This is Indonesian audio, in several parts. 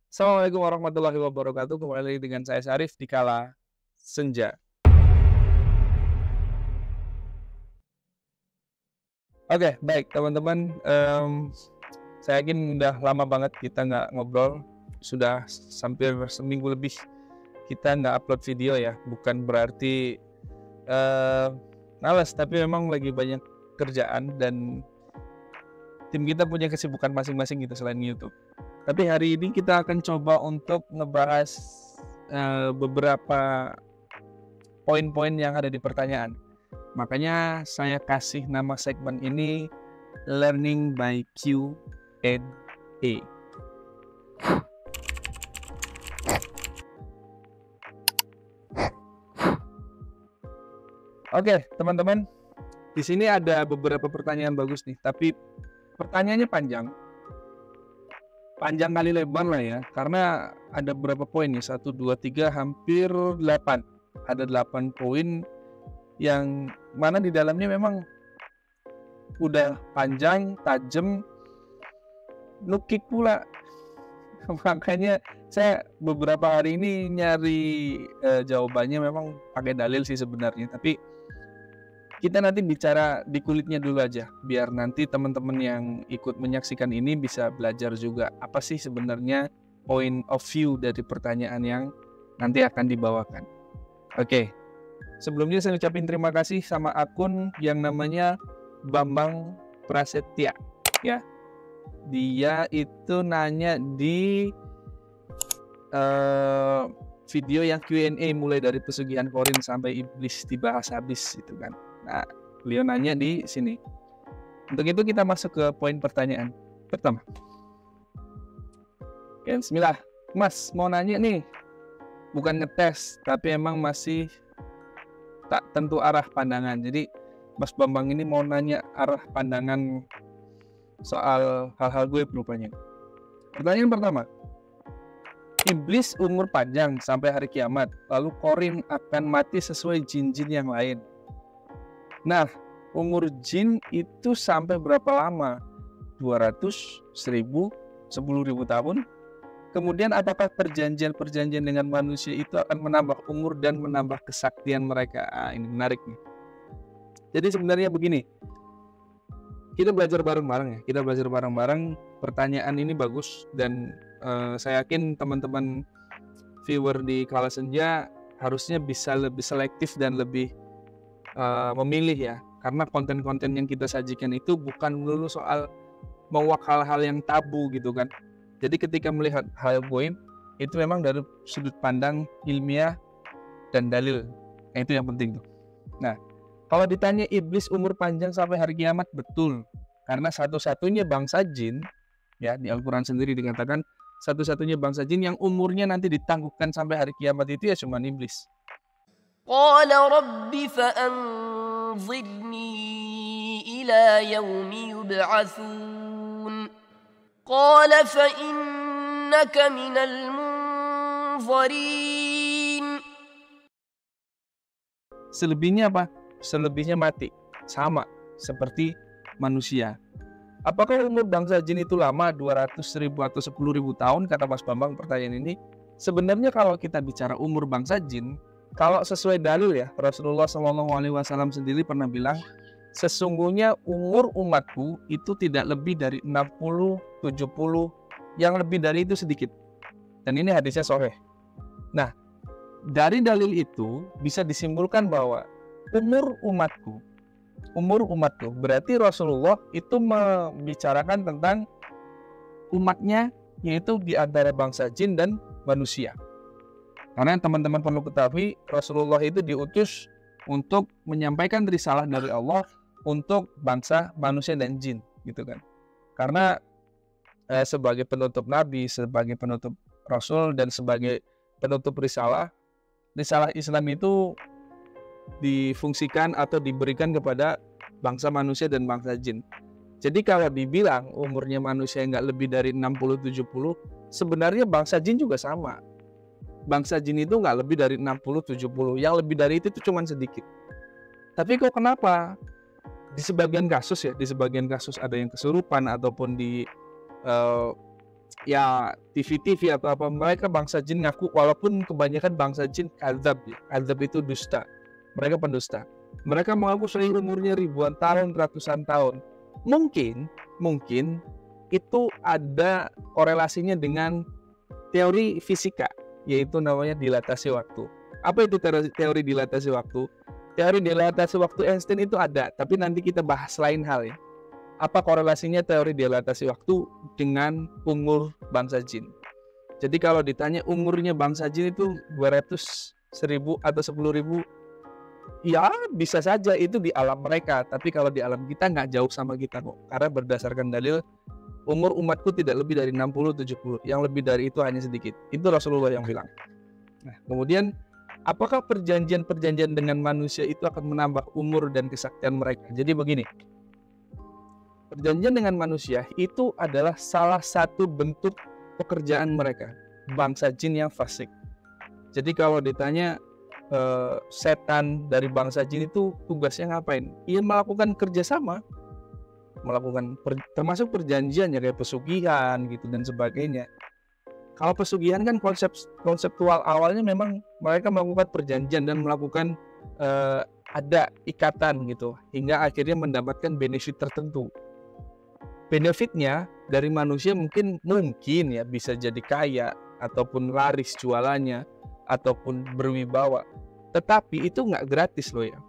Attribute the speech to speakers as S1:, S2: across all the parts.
S1: Assalamualaikum warahmatullahi wabarakatuh. Kembali lagi dengan saya Syarif di Kala Senja. Oke, baik teman-teman. Saya yakin udah lama banget kita nggak ngobrol. Sudah hampir seminggu lebih kita nggak upload video ya. Bukan berarti males, tapi memang lagi banyak kerjaan dan tim kita punya kesibukan masing-masing gitu selain YouTube. Tapi hari ini kita akan coba untuk ngebahas beberapa poin-poin yang ada di pertanyaan. Makanya saya kasih nama segmen ini Learning by Q&A. Oke, teman-teman. Di sini ada beberapa pertanyaan bagus nih, tapi pertanyaannya panjang. Panjang kali lebar lah ya, karena ada beberapa poin nih, 1, 2, 3, hampir 8. Ada 8 poin yang mana di dalamnya memang udah panjang, tajam, nukik pula. Makanya saya beberapa hari ini nyari jawabannya memang pakai dalil sih sebenarnya, tapi kita nanti bicara di kulitnya dulu aja, biar nanti teman-teman yang ikut menyaksikan ini bisa belajar juga apa sih sebenarnya point of view dari pertanyaan yang nanti akan dibawakan. Oke, sebelumnya saya ucapin terima kasih sama akun yang namanya Bambang Prasetya. Ya, dia itu nanya di video yang Q&A mulai dari pesugihan korin sampai iblis dibahas habis itu kan. Nah, beliau nanya di sini. Untuk itu kita masuk ke poin pertanyaan pertama. Oke, bismillah. Mas, mau nanya nih. Bukan ngetes, tapi emang masih tak tentu arah pandangan. Jadi, Mas Bambang ini mau nanya arah pandangan soal hal-hal gue rupanya. Pertanyaan pertama. Iblis umur panjang sampai hari kiamat, lalu korin akan mati sesuai jin-jin yang lain. Nah, umur jin itu sampai berapa lama? 200, 1000, 10.000 tahun? Kemudian apakah perjanjian-perjanjian dengan manusia itu akan menambah umur dan menambah kesaktian mereka? Ini menarik nih. Jadi sebenarnya begini, kita belajar bareng-bareng ya. Kita belajar bareng-bareng, pertanyaan ini bagus dan saya yakin teman-teman viewer di Kala Senja harusnya bisa lebih selektif dan lebih memilih ya, karena konten-konten yang kita sajikan itu bukan melulu soal mewak hal-hal yang tabu gitu kan. Jadi ketika melihat hal poin itu memang dari sudut pandang ilmiah dan dalil, nah, itu yang penting tuh. Nah, kalau ditanya iblis umur panjang sampai hari kiamat, betul, karena satu-satunya bangsa jin ya, di Al-Quran sendiri dikatakan satu-satunya bangsa jin yang umurnya nanti ditangguhkan sampai hari kiamat itu ya cuma iblis.
S2: قال رب فأنظرني إلى يوم يبعثون قال فإنك من المنظرين.
S1: Selebihnya apa? Selebihnya mati, sama seperti manusia. Apakah umur bangsa jin itu lama, 200.000 atau 10.000 tahun, kata Mas Bambang pertanyaan ini? Sebenarnya kalau kita bicara umur bangsa jin, kalau sesuai dalil ya, Rasulullah SAW sendiri pernah bilang, sesungguhnya umur umatku itu tidak lebih dari 60, 70, yang lebih dari itu sedikit. Dan ini hadisnya sahih. Nah, dari dalil itu bisa disimpulkan bahwa umur umatku berarti Rasulullah itu membicarakan tentang umatnya, yaitu di antara bangsa jin dan manusia. Karena teman-teman perlu ketahui, Rasulullah itu diutus untuk menyampaikan risalah dari Allah untuk bangsa manusia dan jin, gitu kan. Karena sebagai penutup nabi, sebagai penutup rasul, dan sebagai penutup risalah Islam itu difungsikan atau diberikan kepada bangsa manusia dan bangsa jin. Jadi kalau dibilang umurnya manusia nggak lebih dari 60-70, sebenarnya bangsa jin juga sama. Bangsa jin itu nggak lebih dari 60-70, yang lebih dari itu cuma sedikit. Tapi kok kenapa di sebagian kasus ada yang kesurupan ataupun ya TV-TV atau apa, mereka bangsa jin ngaku, walaupun kebanyakan bangsa jin kadzab ya. Kadzab itu dusta. Mereka pendusta. Mereka mengaku sudah umurnya ribuan tahun, ratusan tahun. Mungkin itu ada korelasinya dengan teori fisika, yaitu namanya dilatasi waktu. Apa itu teori dilatasi waktu? Teori dilatasi waktu Einstein itu ada, tapi nanti kita bahas lain hal ya. Apa korelasinya teori dilatasi waktu dengan umur bangsa jin? Jadi kalau ditanya umurnya bangsa jin itu 200, 1000 atau 10.000, ya bisa saja itu di alam mereka. Tapi kalau di alam kita nggak jauh sama kita kok. Karena berdasarkan dalil, umur umatku tidak lebih dari 60-70. Yang lebih dari itu hanya sedikit. Itu Rasulullah yang bilang. Nah, kemudian apakah perjanjian-perjanjian dengan manusia itu akan menambah umur dan kesaktian mereka? Jadi begini. Perjanjian dengan manusia itu adalah salah satu bentuk pekerjaan mereka, bangsa jin yang fasik. Jadi kalau ditanya setan dari bangsa jin itu tugasnya ngapain? Ia melakukan kerjasama, termasuk perjanjian ya, kayak pesugihan gitu dan sebagainya. Kalau pesugihan kan konseptual awalnya memang mereka melakukan perjanjian dan melakukan ada ikatan gitu, hingga akhirnya mendapatkan benefit tertentu. Benefitnya dari manusia mungkin ya bisa jadi kaya ataupun laris jualannya ataupun berwibawa. Tetapi itu nggak gratis loh ya.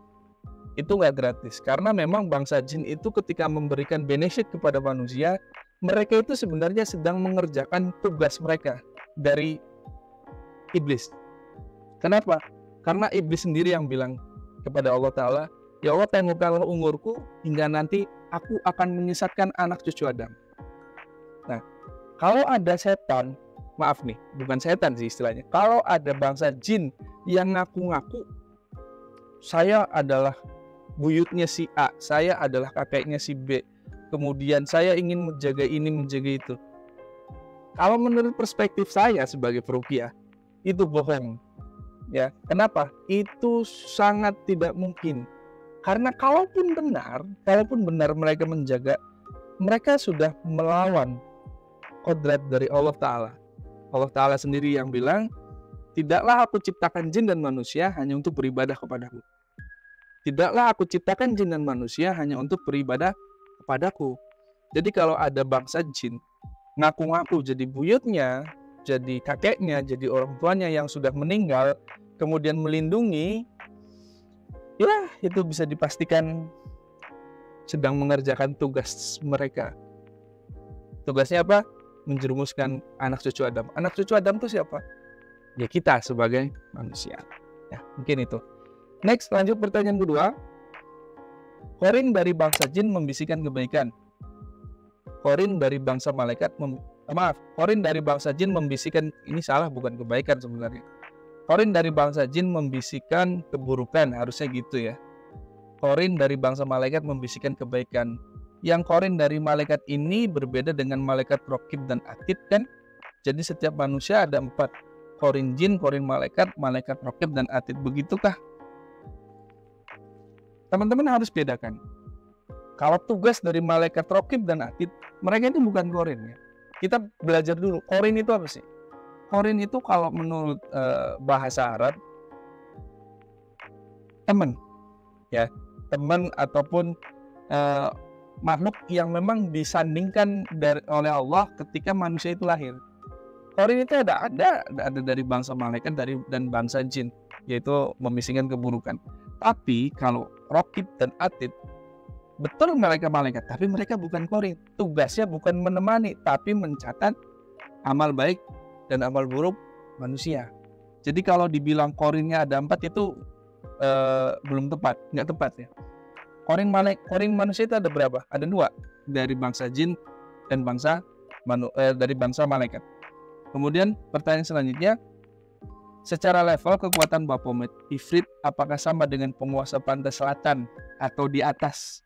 S1: Itu nggak gratis karena memang bangsa jin itu ketika memberikan benefit kepada manusia, mereka itu sebenarnya sedang mengerjakan tugas mereka dari iblis. Kenapa? Karena iblis sendiri yang bilang kepada Allah Ta'ala, ya Allah, tengokkanlah umurku hingga nanti aku akan menyesatkan anak cucu Adam. Nah, kalau ada setan, maaf nih, bukan setan sih istilahnya. Kalau ada bangsa jin yang ngaku-ngaku, saya adalah buyutnya si A, saya adalah kakeknya si B, kemudian saya ingin menjaga ini, menjaga itu. Kalau menurut perspektif saya sebagai peruqyah, itu bohong. Ya, kenapa? Itu sangat tidak mungkin. Karena kalaupun benar mereka menjaga, mereka sudah melawan kodrat dari Allah Ta'ala. Allah Ta'ala sendiri yang bilang, tidaklah aku ciptakan jin dan manusia hanya untuk beribadah kepadaku. Tidaklah aku ciptakan jin dan manusia hanya untuk beribadah kepadaku. Jadi kalau ada bangsa jin, ngaku-ngaku jadi buyutnya, jadi kakeknya, jadi orang tuanya yang sudah meninggal, kemudian melindungi, ya itu bisa dipastikan sedang mengerjakan tugas mereka. Tugasnya apa? Menjerumuskan anak cucu Adam. Anak cucu Adam itu siapa? Ya kita sebagai manusia. Ya, mungkin itu. Next, lanjut pertanyaan kedua. Korin dari bangsa jin membisikkan kebaikan. Korin dari bangsa malaikat Korin dari bangsa jin membisikkan, ini salah, bukan kebaikan sebenarnya. Korin dari bangsa jin membisikkan keburukan, harusnya gitu ya. Korin dari bangsa malaikat membisikkan kebaikan. Yang korin dari malaikat ini berbeda dengan malaikat Raqib dan Atid kan? Jadi setiap manusia ada 4. Korin jin, korin malaikat, malaikat Raqib dan Atid. Begitukah? Teman-teman harus bedakan. Kalau tugas dari malaikat Raqib dan Atid, mereka itu bukan korin ya. Kita belajar dulu, korin itu apa sih? Korin itu kalau menurut bahasa Arab, teman, ya, teman ataupun makhluk yang memang disandingkan oleh Allah ketika manusia itu lahir. Korin itu ada dari bangsa malaikat dan bangsa jin, yaitu membisikkan keburukan. Tapi kalau Raqib dan Atid, betul mereka malaikat, tapi mereka bukan korin. Tugasnya bukan menemani, tapi mencatat amal baik dan amal buruk manusia. Jadi kalau dibilang korinnya ada 4 itu belum tepat, nggak tepat ya. Korin manusia itu ada berapa? Ada 2, dari bangsa jin dan dari bangsa malaikat. Kemudian pertanyaan selanjutnya, secara level kekuatan Baphomet Ifrit apakah sama dengan penguasa pantai selatan atau di atas?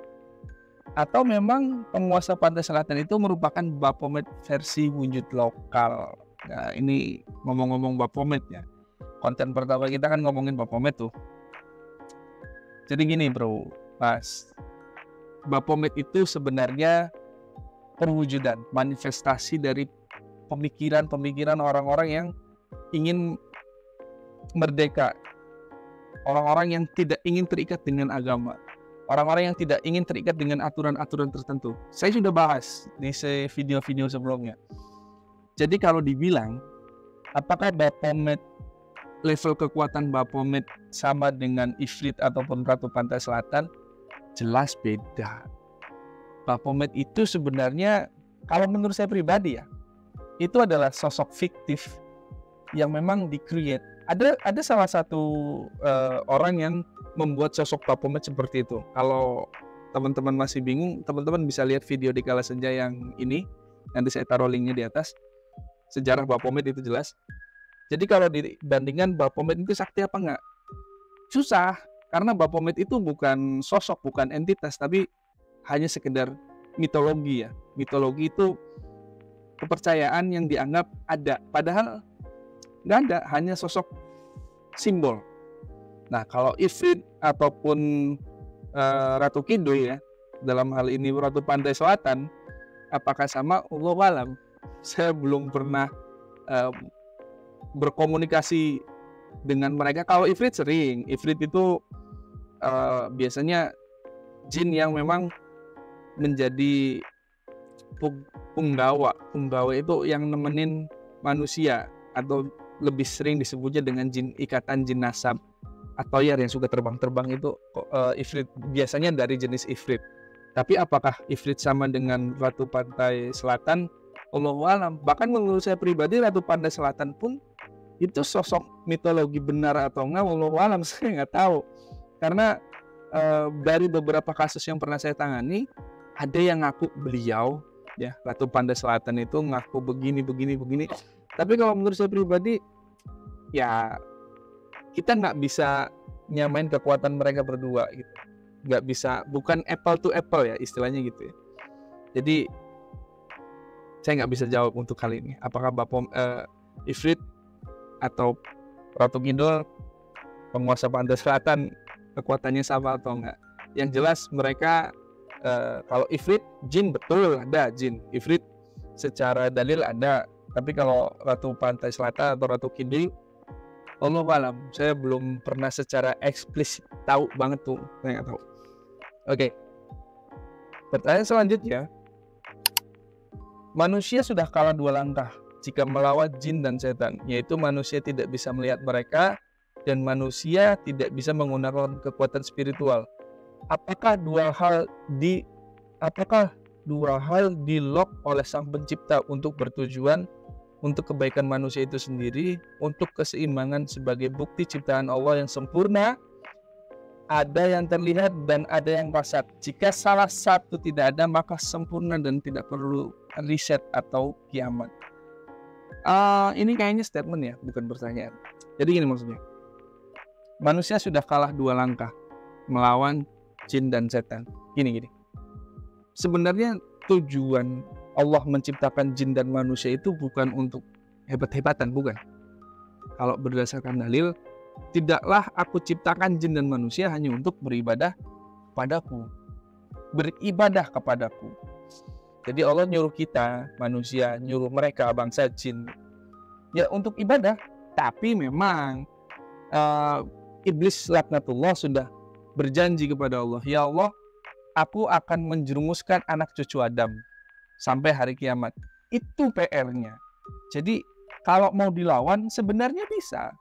S1: Atau memang penguasa pantai selatan itu merupakan Baphomet versi wujud lokal? Nah, ini ngomong-ngomong Baphomet ya. Konten pertama kita kan ngomongin Baphomet tuh. Jadi gini bro, Mas. Baphomet itu sebenarnya perwujudan, manifestasi dari pemikiran orang-orang yang ingin merdeka, orang-orang yang tidak ingin terikat dengan agama, orang-orang yang tidak ingin terikat dengan aturan-aturan tertentu. Saya sudah bahas di video-video sebelumnya. Jadi kalau dibilang apakah Baphomet, level kekuatan Baphomet sama dengan Ifrit ataupun Ratu Pantai Selatan, jelas beda. Baphomet itu sebenarnya, kalau menurut saya pribadi ya, itu adalah sosok fiktif yang memang di-create. Ada salah satu orang yang membuat sosok Baphomet seperti itu. Kalau teman-teman masih bingung, teman-teman bisa lihat video di Kala Senja yang ini. Nanti saya taruh linknya di atas. Sejarah Baphomet itu jelas. Jadi kalau dibandingkan Baphomet itu sakti apa enggak? Susah, karena Baphomet itu bukan sosok, bukan entitas, tapi hanya sekedar mitologi ya. Mitologi itu kepercayaan yang dianggap ada, padahal nggak ada, hanya sosok simbol. Nah, kalau Ifrit ataupun Ratu Kidul ya, dalam hal ini Ratu Pantai Selatan, apakah sama? Allahu a'lam. Saya belum pernah berkomunikasi dengan mereka. Kalau Ifrit sering. Ifrit itu biasanya jin yang memang menjadi punggawa. Punggawa itu yang nemenin manusia, atau lebih sering disebutnya dengan jin ikatan, jin nasab atau yang suka terbang-terbang itu Ifrit, biasanya dari jenis Ifrit. Tapi apakah Ifrit sama dengan Ratu Pantai Selatan? Allahu a'lam. Bahkan menurut saya pribadi Ratu Pantai Selatan pun itu sosok mitologi benar atau enggak, Allahu a'lam, saya nggak tahu. Karena dari beberapa kasus yang pernah saya tangani, ada yang ngaku beliau ya Ratu Pantai Selatan itu ngaku begini. Tapi kalau menurut saya pribadi, ya kita nggak bisa nyamain kekuatan mereka berdua gitu. Nggak bisa, bukan apple to apple ya istilahnya gitu ya. Jadi saya nggak bisa jawab untuk kali ini apakah Ifrit atau Ratu Kidul, penguasa Pantai Selatan, kekuatannya sama atau enggak. Yang jelas mereka kalau Ifrit, jin betul ada jin. Ifrit secara dalil ada. Tapi kalau Ratu Pantai Selatan atau Ratu Kidul, Allahu a'lam, saya belum pernah secara eksplisit tahu banget tuh, saya nggak tahu. Oke. Pertanyaan selanjutnya, manusia sudah kalah 2 langkah jika melawan jin dan setan, yaitu manusia tidak bisa melihat mereka dan manusia tidak bisa menggunakan kekuatan spiritual. Apakah dua hal di-lock oleh Sang Pencipta untuk bertujuan untuk kebaikan manusia itu sendiri, untuk keseimbangan sebagai bukti ciptaan Allah yang sempurna? Ada yang terlihat dan ada yang kasat. Jika salah satu tidak ada, maka sempurna dan tidak perlu riset atau kiamat. Ini kayaknya statement ya, bukan pertanyaan. Jadi gini maksudnya, manusia sudah kalah 2 langkah melawan jin dan setan. Gini. Sebenarnya tujuan Allah menciptakan jin dan manusia itu bukan untuk hebat-hebatan, bukan. Kalau berdasarkan dalil, tidaklah aku ciptakan jin dan manusia hanya untuk beribadah kepadaku. Jadi Allah nyuruh kita, manusia, nyuruh mereka, bangsa jin, ya untuk ibadah. Tapi memang Iblis laknatullah sudah berjanji kepada Allah, ya Allah, aku akan menjerumuskan anak cucu Adam sampai hari kiamat. Itu PR-nya. Jadi kalau mau dilawan sebenarnya bisa.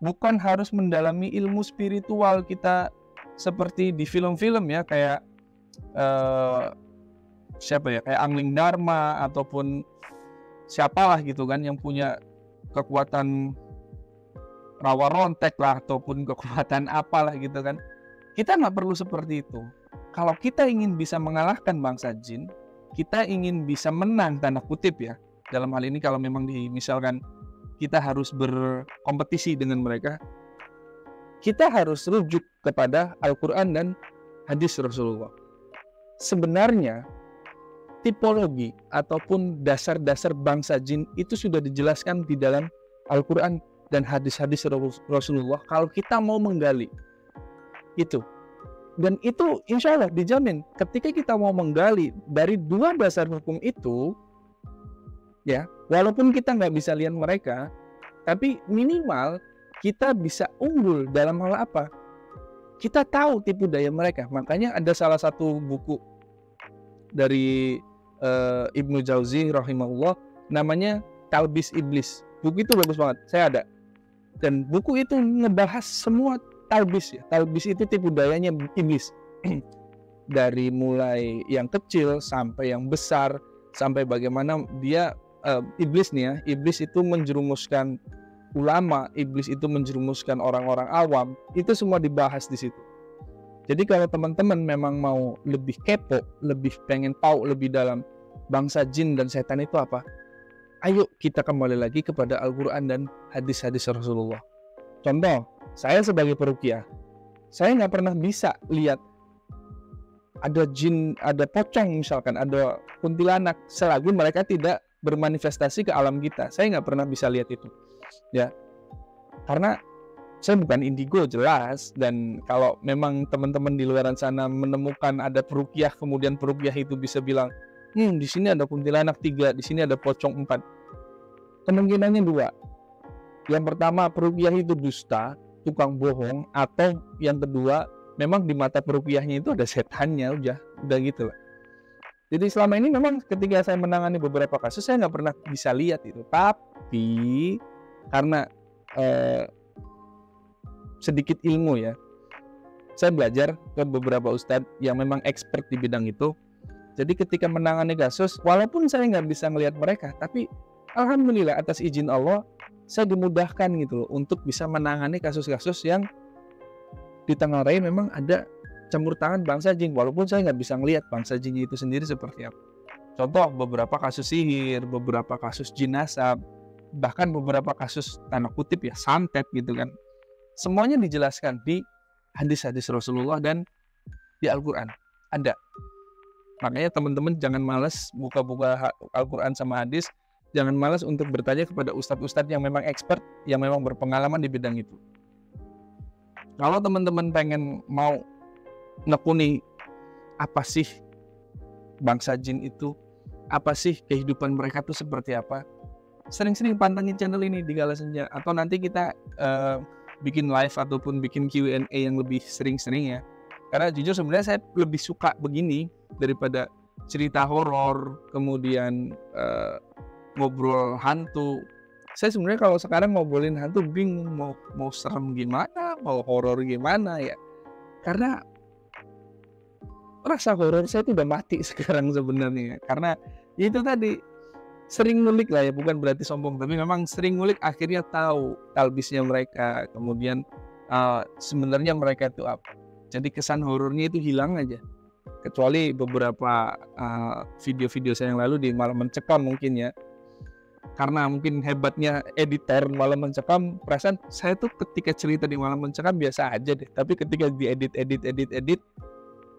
S1: Bukan harus mendalami ilmu spiritual kita seperti di film-film ya, kayak kayak Angling Dharma ataupun siapalah gitu kan yang punya kekuatan rawa rontek lah ataupun kekuatan apalah gitu kan. Kita nggak perlu seperti itu. Kalau kita ingin bisa mengalahkan bangsa jin, kita ingin bisa menang tanda kutip ya. Dalam hal ini kalau memang misalkan kita harus berkompetisi dengan mereka, kita harus rujuk kepada Al-Quran dan hadis Rasulullah. Sebenarnya tipologi ataupun dasar-dasar bangsa jin itu sudah dijelaskan di dalam Al-Quran dan hadis-hadis Rasulullah kalau kita mau menggali itu. Dan itu insya Allah dijamin ketika kita mau menggali dari 2 dasar hukum itu, ya. Walaupun kita nggak bisa lihat mereka, tapi minimal kita bisa unggul dalam hal apa? Kita tahu tipu daya mereka. Makanya ada salah satu buku dari Ibnu Jauzi rahimahullah, namanya Talbis Iblis. Buku itu bagus banget, saya ada. Dan buku itu ngebahas semua talbis ya. Talbis itu tipu dayanya iblis. Dari mulai yang kecil sampai yang besar, sampai bagaimana dia iblis nih ya. Iblis itu menjerumuskan ulama, iblis itu menjerumuskan orang-orang awam. Itu semua dibahas di situ. Jadi kalau teman-teman memang mau lebih kepo, lebih pengen tahu lebih dalam bangsa jin dan setan itu apa, ayo kita kembali lagi kepada Al-Quran dan hadis-hadis Rasulullah. Contoh, saya sebagai peruqyah, saya nggak pernah bisa lihat ada jin, ada pocong misalkan, ada kuntilanak, selagi mereka tidak bermanifestasi ke alam kita. Saya nggak pernah bisa lihat itu, ya. Karena saya bukan indigo jelas, dan kalau memang teman-teman di luar sana menemukan ada peruqyah, kemudian peruqyah itu bisa bilang, di sini ada kuntilanak 3, di sini ada pocong 4. Kemungkinannya 2. Yang pertama, peruqyah itu dusta, tukang bohong, atau yang kedua, memang di mata peruqyahnya itu ada setannya, udah gitu lah. Jadi selama ini memang ketika saya menangani beberapa kasus, saya nggak pernah bisa lihat itu. Tapi karena sedikit ilmu ya, saya belajar ke beberapa ustadz yang memang expert di bidang itu. Jadi ketika menangani kasus, walaupun saya nggak bisa melihat mereka, tapi alhamdulillah atas izin Allah, saya dimudahkan gitu loh untuk bisa menangani kasus-kasus yang ditengarai memang ada campur tangan bangsa jin, walaupun saya nggak bisa melihat bangsa jin itu sendiri seperti apa. Contoh beberapa kasus sihir, beberapa kasus jin nasab, bahkan beberapa kasus tanda kutip ya santet gitu kan. Semuanya dijelaskan di hadis-hadis Rasulullah dan di Al-Quran ada. Makanya teman-teman jangan malas buka-buka Al-Quran sama hadis, jangan malas untuk bertanya kepada ustadz-ustadz yang memang expert, yang memang berpengalaman di bidang itu. Kalau teman-teman pengen mau nekuni apa sih bangsa jin itu, apa sih kehidupan mereka itu seperti apa, sering-sering pantengin channel ini di Gala Senja, atau nanti kita bikin live ataupun bikin Q&A yang lebih sering-sering ya. Karena jujur sebenarnya saya lebih suka begini daripada cerita horor, kemudian ngobrol hantu. Saya sebenarnya kalau sekarang ngobrolin hantu bingung mau serem gimana, mau horor gimana ya. Karena rasa horor saya itu udah mati sekarang sebenarnya. Karena itu tadi sering ngulik lah ya, bukan berarti sombong, tapi memang sering ngulik akhirnya tahu talbisnya mereka. Kemudian sebenarnya mereka itu apa. Jadi kesan horornya itu hilang aja. Kecuali beberapa video-video saya yang lalu di Malam Mencekam mungkin ya. Karena mungkin hebatnya editor Malam Mencekam, perasaan saya tuh ketika cerita di Malam Mencekam biasa aja deh. Tapi ketika diedit,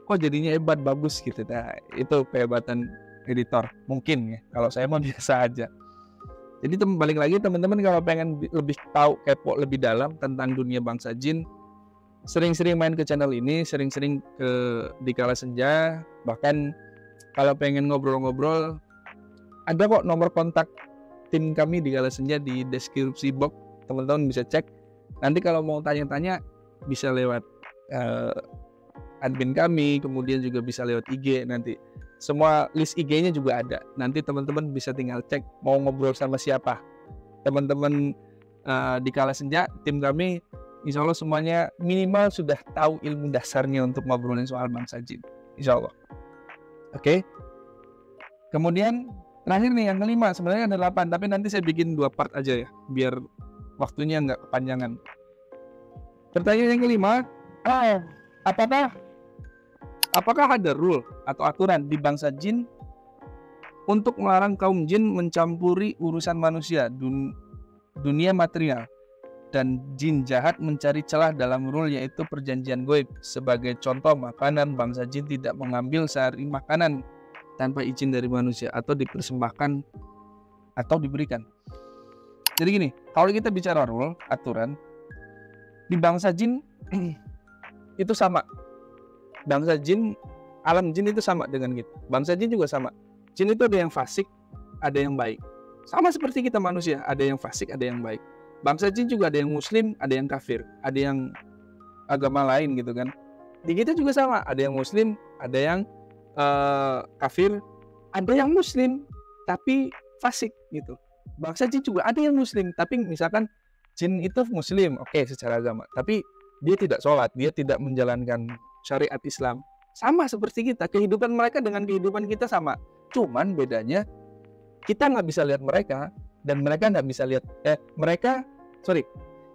S1: kok jadinya hebat, bagus gitu. Nah, itu kehebatan editor mungkin ya. Kalau saya mau biasa aja. Jadi balik lagi teman-teman, kalau pengen lebih tahu, kepo lebih dalam tentang dunia bangsa jin, sering-sering main ke channel ini, sering-sering di Gala Senja. Bahkan kalau pengen ngobrol-ngobrol, ada kok nomor kontak tim kami di Gala Senja di deskripsi box, teman-teman bisa cek. Nanti kalau mau tanya-tanya bisa lewat admin kami, kemudian juga bisa lewat IG nanti. Semua list IG-nya juga ada. Nanti teman-teman bisa tinggal cek mau ngobrol sama siapa. Teman-teman di Gala Senja, tim kami insya Allah semuanya minimal sudah tahu ilmu dasarnya untuk ngobrolin soal bangsa jin. Insya Allah. Oke. Kemudian terakhir nih yang kelima, sebenarnya ada 8, tapi nanti saya bikin 2 part aja ya, biar waktunya nggak kepanjangan. Pertanyaan yang kelima, apakah ada rule atau aturan di bangsa jin untuk melarang kaum jin mencampuri urusan manusia, dunia material, dan jin jahat mencari celah dalam rule yaitu perjanjian goib. Sebagai contoh, makanan bangsa jin tidak mengambil sehari makanan tanpa izin dari manusia atau dipersembahkan atau diberikan. Jadi gini, kalau kita bicara rule, aturan di bangsa jin itu sama. Bangsa jin, alam jin itu sama dengan kita. Bangsa jin juga sama. Jin itu ada yang fasik, ada yang baik. Sama seperti kita manusia, ada yang fasik, ada yang baik. Bangsa jin juga ada yang muslim, ada yang kafir, ada yang agama lain gitu kan. Di kita juga sama, ada yang muslim, ada yang kafir, ada yang muslim tapi fasik gitu. Bangsa jin juga ada yang muslim, tapi misalkan jin itu muslim, oke, secara agama, tapi dia tidak sholat, dia tidak menjalankan syariat Islam. Sama seperti kita, kehidupan mereka dengan kehidupan kita sama. Cuman bedanya kita nggak bisa lihat mereka dan mereka nggak bisa lihat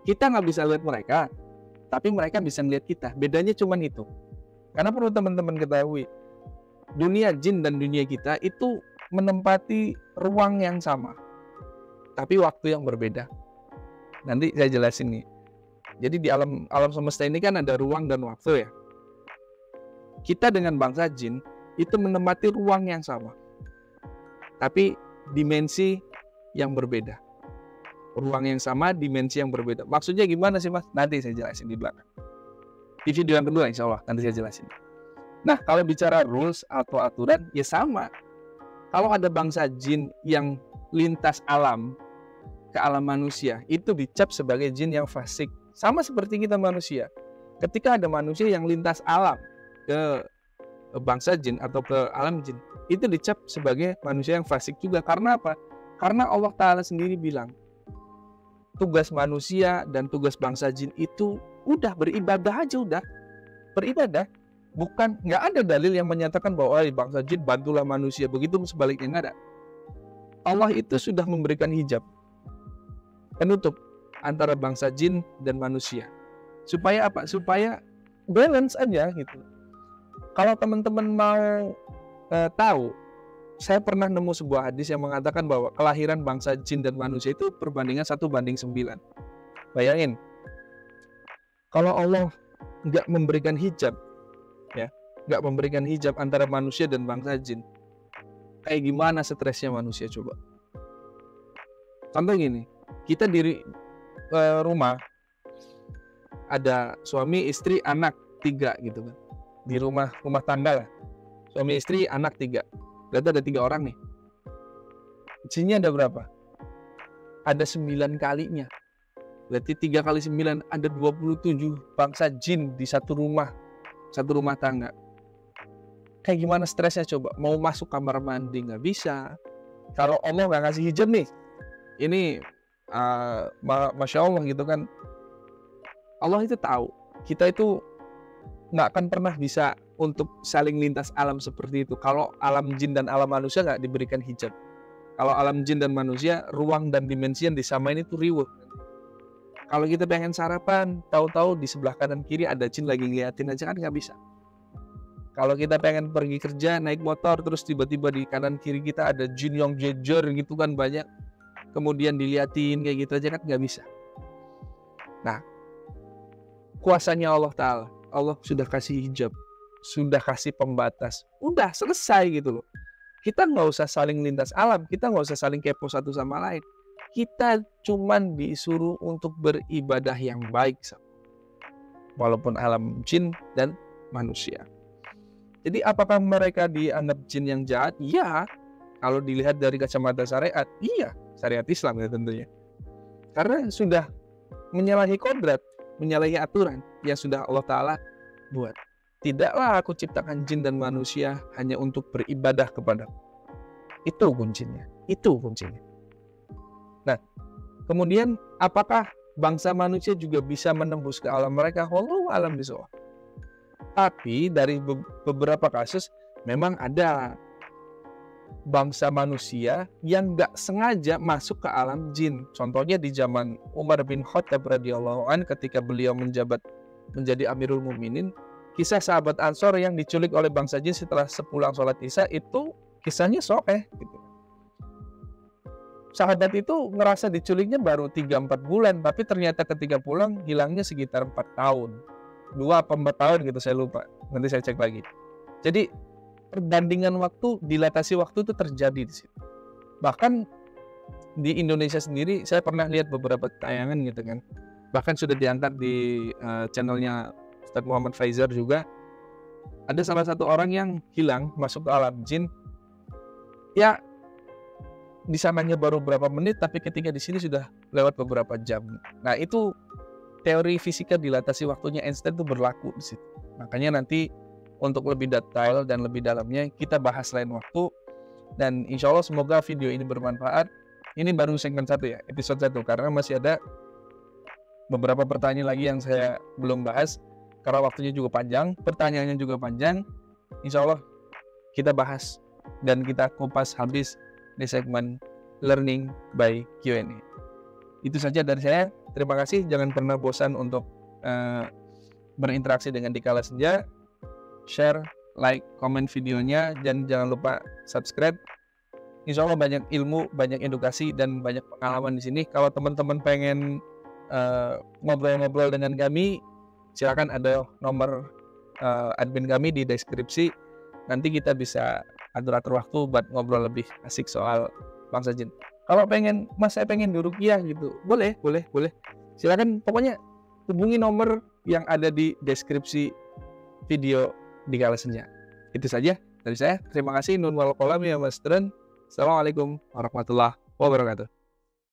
S1: kita nggak bisa lihat mereka, tapi mereka bisa lihat kita. Bedanya cuman itu. Karena perlu teman-teman ketahui, dunia jin dan dunia kita itu menempati ruang yang sama, tapi waktu yang berbeda. Nanti saya jelasin nih. Jadi di alam semesta ini kan ada ruang dan waktu ya. Kita dengan bangsa jin itu menempati ruang yang sama, tapi dimensi yang berbeda. Ruang yang sama, dimensi yang berbeda. Maksudnya gimana sih mas? Nanti saya jelasin di belakang. Di video yang kedua insya Allah nanti saya jelasin. Nah kalau bicara rules atau aturan ya sama. Kalau ada bangsa jin yang lintas alam ke alam manusia, itu dicap sebagai jin yang fasik. Sama seperti kita manusia. Ketika ada manusia yang lintas alam ke bangsa jin atau ke alam jin, itu dicap sebagai manusia yang fasik juga. Karena apa? Karena Allah Ta'ala sendiri bilang, tugas manusia dan tugas bangsa jin itu udah beribadah aja, udah beribadah. Bukan, nggak ada dalil yang menyatakan bahwa bangsa jin bantulah manusia, begitu sebaliknya nggak ada. Allah itu sudah memberikan hijab penutup antara bangsa jin dan manusia. Supaya apa? Supaya balance aja gitu. Kalau teman-teman mau tahu, saya pernah nemu sebuah hadis yang mengatakan bahwa kelahiran bangsa jin dan manusia itu perbandingan 1:9. Bayangin, kalau Allah nggak memberikan hijab, ya, nggak memberikan hijab antara manusia dan bangsa jin, kayak gimana stresnya manusia coba? Contoh gini, kita di rumah ada suami, istri, anak 3 gitu kan, di rumah tangga lah, suami, istri, anak 3. Berarti ada 3 orang nih. Jinnya ada berapa? Ada 9 kalinya. Berarti 3 kali 9 ada 27 bangsa jin di satu rumah tangga. Kayak gimana stresnya coba? Mau masuk kamar mandi nggak bisa. Kalau Allah nggak ngasih hijab nih, ini Masya Allah gitu kan. Allah itu tahu kita itu nggak akan pernah bisa untuk saling lintas alam seperti itu kalau alam jin dan alam manusia nggak diberikan hijab. Kalau alam jin dan manusia, ruang dan dimensi yang disamain itu riweuh. Kalau kita pengen sarapan, tahu-tahu di sebelah kanan kiri ada jin lagi ngeliatin aja kan nggak bisa. Kalau kita pengen pergi kerja, naik motor, terus tiba-tiba di kanan kiri kita ada jin yang jejer gitu kan banyak, kemudian diliatin kayak gitu aja kan nggak bisa. Nah, kuasanya Allah Ta'ala, Allah sudah kasih hijab, sudah kasih pembatas, udah selesai gitu loh. Kita nggak usah saling lintas alam, kita nggak usah saling kepo satu sama lain. Kita cuman disuruh untuk beribadah yang baik, walaupun alam jin dan manusia. Jadi apakah mereka dianggap jin yang jahat? Iya, kalau dilihat dari kacamata syariat, iya, syariat Islam ya tentunya. Karena sudah menyalahi kodrat, menyalahi aturan yang sudah Allah Ta'ala buat. Tidaklah aku ciptakan jin dan manusia hanya untuk beribadah kepadaku. Itu kuncinya. Nah, kemudian apakah bangsa manusia juga bisa menembus ke alam mereka? Wallahu a'lam bishawab. Tapi dari beberapa kasus memang ada bangsa manusia yang nggak sengaja masuk ke alam jin. Contohnya di zaman Umar bin Khattab radhiyallahu an ketika beliau menjabat menjadi Amirul Mukminin, kisah sahabat Ansor yang diculik oleh bangsa jin setelah sepulang sholat Isya itu kisahnya sahih gitu. Sahabat itu ngerasa diculiknya baru 3-4 bulan, tapi ternyata ketika pulang hilangnya sekitar 4 tahun. 2 apa 4 tahun gitu, saya lupa. Nanti saya cek lagi. Jadi perbandingan waktu, dilatasi waktu itu terjadi di situ. Bahkan di Indonesia sendiri saya pernah lihat beberapa tayangan gitu kan. Bahkan sudah diangkat di channelnya Ustaz Muhammad Faizar juga. Ada salah satu orang yang hilang masuk ke alam jin. Ya di sananya baru berapa menit, tapi ketika di sini sudah lewat beberapa jam. Nah, itu teori fisika dilatasi waktunya Einstein itu berlaku di situ. Makanya nanti untuk lebih detail dan lebih dalamnya kita bahas lain waktu. Dan insya Allah semoga video ini bermanfaat. Ini baru segmen 1 ya, episode 1, karena masih ada beberapa pertanyaan lagi yang saya belum bahas karena waktunya juga panjang, pertanyaannya juga panjang. Insya Allah kita bahas dan kita kupas habis di segmen Learning by Q&A. Itu saja dari saya. Terima kasih. Jangan pernah bosan untuk berinteraksi dengan Dikala Senja. Share, like, komen videonya, dan jangan lupa subscribe. Insya Allah banyak ilmu, banyak edukasi, dan banyak pengalaman di sini. Kalau teman-teman pengen ngobrol-ngobrol dengan kami, silakan ada nomor admin kami di deskripsi. Nanti kita bisa atur-atur waktu buat ngobrol lebih asik soal bangsa jin. Kalau pengen, Mas saya pengen diruqyah gitu, boleh. Silakan, pokoknya hubungi nomor yang ada di deskripsi video Dikala Senja. Itu saja dari saya. Terima kasih. Nun wal qalam ya Mas Tren. Assalamualaikum warahmatullahi wabarakatuh.